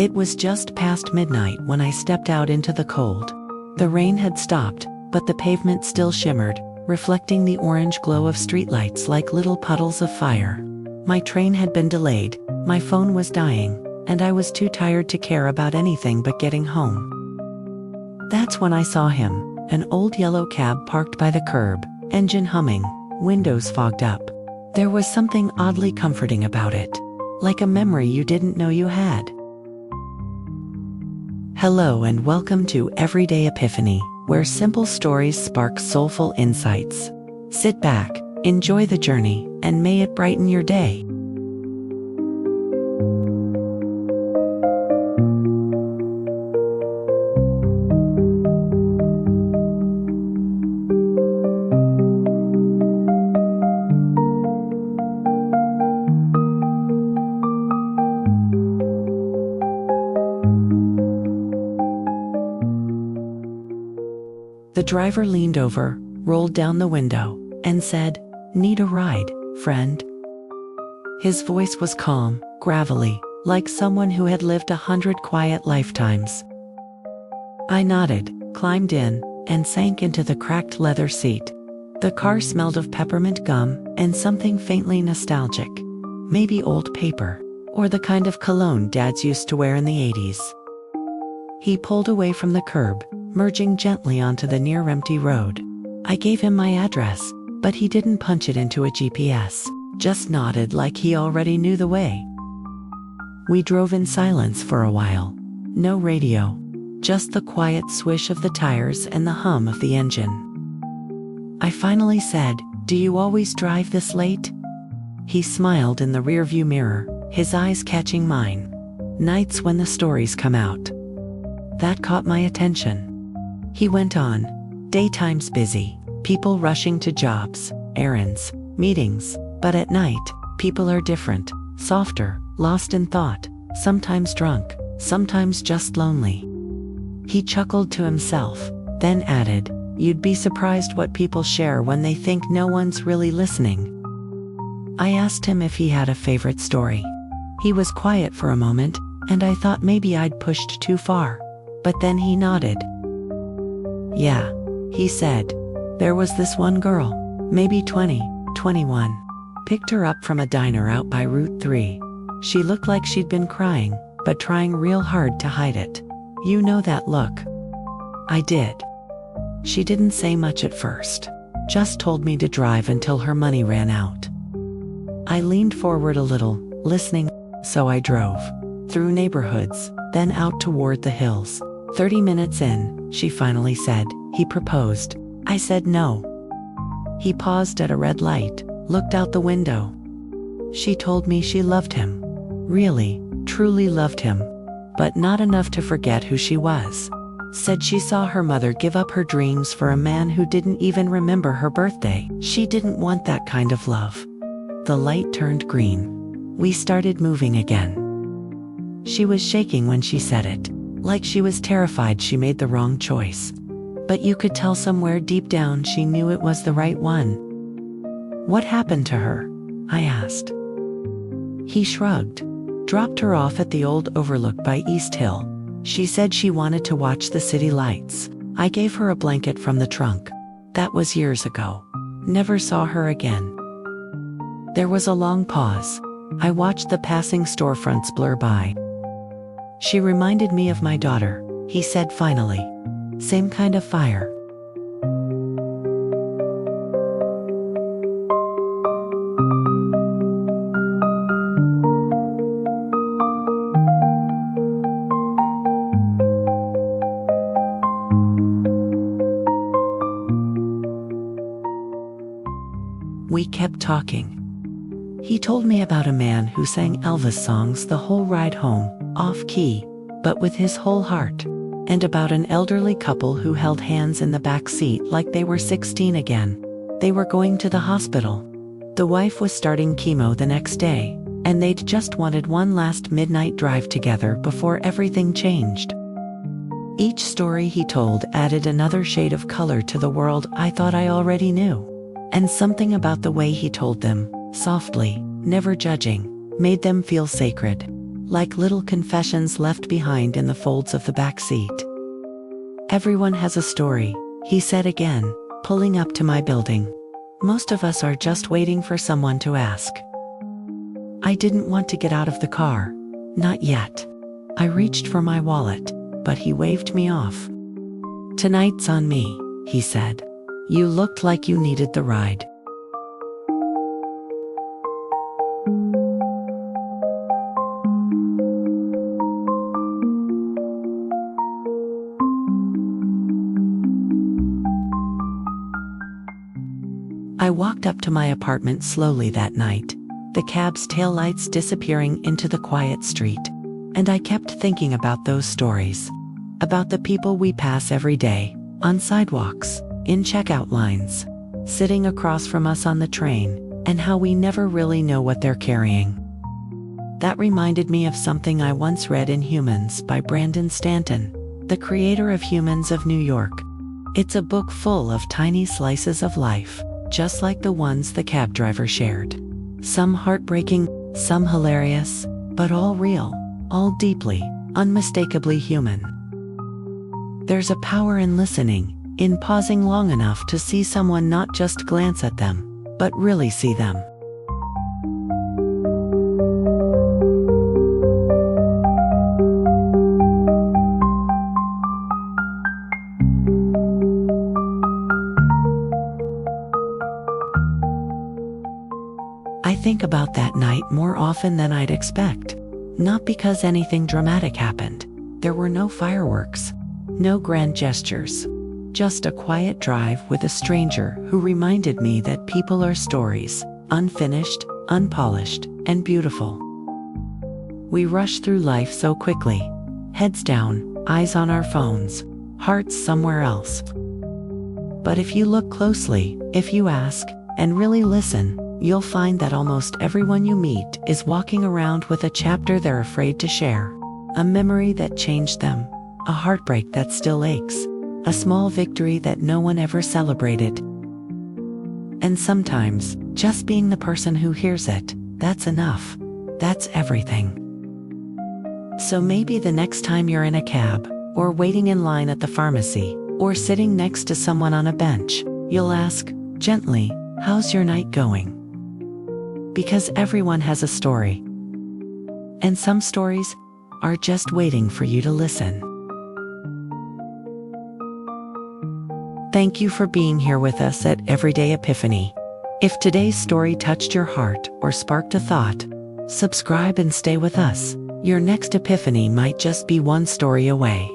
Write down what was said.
It was just past midnight when I stepped out into the cold. The rain had stopped, but the pavement still shimmered, reflecting the orange glow of streetlights like little puddles of fire. My train had been delayed, my phone was dying, and I was too tired to care about anything but getting home. That's when I saw him, an old yellow cab parked by the curb, engine humming, windows fogged up. There was something oddly comforting about it, like a memory you didn't know you had. Hello and welcome to Everyday Epiphany, where simple stories spark soulful insights. Sit back, enjoy the journey, and may it brighten your day. The driver leaned over, rolled down the window, and said, "Need a ride, friend?" His voice was calm, gravelly, like someone who had lived 100 quiet lifetimes. I nodded, climbed in, and sank into the cracked leather seat. The car smelled of peppermint gum and something faintly nostalgic. Maybe old paper, or the kind of cologne dads used to wear in the 80s. He pulled away from the curb, merging gently onto the near-empty road. I gave him my address, but he didn't punch it into a GPS, just nodded like he already knew the way. We drove in silence for a while. No radio, just the quiet swish of the tires and the hum of the engine. I finally said, "Do you always drive this late?" He smiled in the rearview mirror, his eyes catching mine. "Nights when the stories come out." That caught my attention. He went on, "Daytime's busy, people rushing to jobs, errands, meetings, but at night, people are different, softer, lost in thought, sometimes drunk, sometimes just lonely." He chuckled to himself, then added, "You'd be surprised what people share when they think no one's really listening." I asked him if he had a favorite story. He was quiet for a moment, and I thought maybe I'd pushed too far. But then he nodded. "Yeah," he said. "There was this one girl, maybe 20, 21. Picked her up from a diner out by Route 3. She looked like she'd been crying, but trying real hard to hide it. You know that look?" I did. She didn't say much at first, just told me to drive until her money ran out. I leaned forward a little, listening, so I drove. Through neighborhoods, then out toward the hills. 30 minutes in, she finally said, "He proposed." I said no. He paused at a red light, looked out the window. She told me she loved him. Really, truly loved him. But not enough to forget who she was. Said she saw her mother give up her dreams for a man who didn't even remember her birthday. She didn't want that kind of love. The light turned green. We started moving again. She was shaking when she said it, like she was terrified she made the wrong choice. But you could tell somewhere deep down she knew it was the right one. "What happened to her?" I asked. He shrugged. "Dropped her off at the old overlook by East Hill. She said she wanted to watch the city lights. I gave her a blanket from the trunk. That was years ago. Never saw her again." There was a long pause. I watched the passing storefronts blur by. "She reminded me of my daughter," he said finally. "Same kind of fire." We kept talking. He told me about a man who sang Elvis songs the whole ride home, off-key, but with his whole heart, and about an elderly couple who held hands in the back seat like they were 16 again. They were going to the hospital. The wife was starting chemo the next day, and they'd just wanted one last midnight drive together before everything changed. Each story he told added another shade of color to the world I thought I already knew. And something about the way he told them, softly, never judging, made them feel sacred. like little confessions left behind in the folds of the back seat. "Everyone has a story," he said again, pulling up to my building. "Most of us are just waiting for someone to ask." I didn't want to get out of the car. Not yet. I reached for my wallet, but he waved me off. "Tonight's on me," he said. "You looked like you needed the ride." I walked up to my apartment slowly that night, the cab's taillights disappearing into the quiet street, and I kept thinking about those stories, about the people we pass every day, on sidewalks, in checkout lines, sitting across from us on the train, and how we never really know what they're carrying. That reminded me of something I once read in Humans by Brandon Stanton, the creator of Humans of New York. It's a book full of tiny slices of life, just like the ones the cab driver shared. Some heartbreaking, some hilarious, but all real, all deeply, unmistakably human. There's a power in listening, in pausing long enough to see someone, not just glance at them, but really see them. I think about that night more often than I'd expect. Not because anything dramatic happened. There were no fireworks, no grand gestures. Just a quiet drive with a stranger who reminded me that people are stories, unfinished, unpolished, and beautiful. We rush through life so quickly. Heads down, eyes on our phones, hearts somewhere else. But if you look closely, if you ask, and really listen, you'll find that almost everyone you meet is walking around with a chapter they're afraid to share. A memory that changed them, a heartbreak that still aches, a small victory that no one ever celebrated. And sometimes, just being the person who hears it, that's enough. That's everything. So maybe the next time you're in a cab, or waiting in line at the pharmacy, or sitting next to someone on a bench, you'll ask, gently, "How's your night going?" Because everyone has a story. And some stories are just waiting for you to listen. Thank you for being here with us at Everyday Epiphany. If today's story touched your heart or sparked a thought, subscribe and stay with us. Your next epiphany might just be one story away.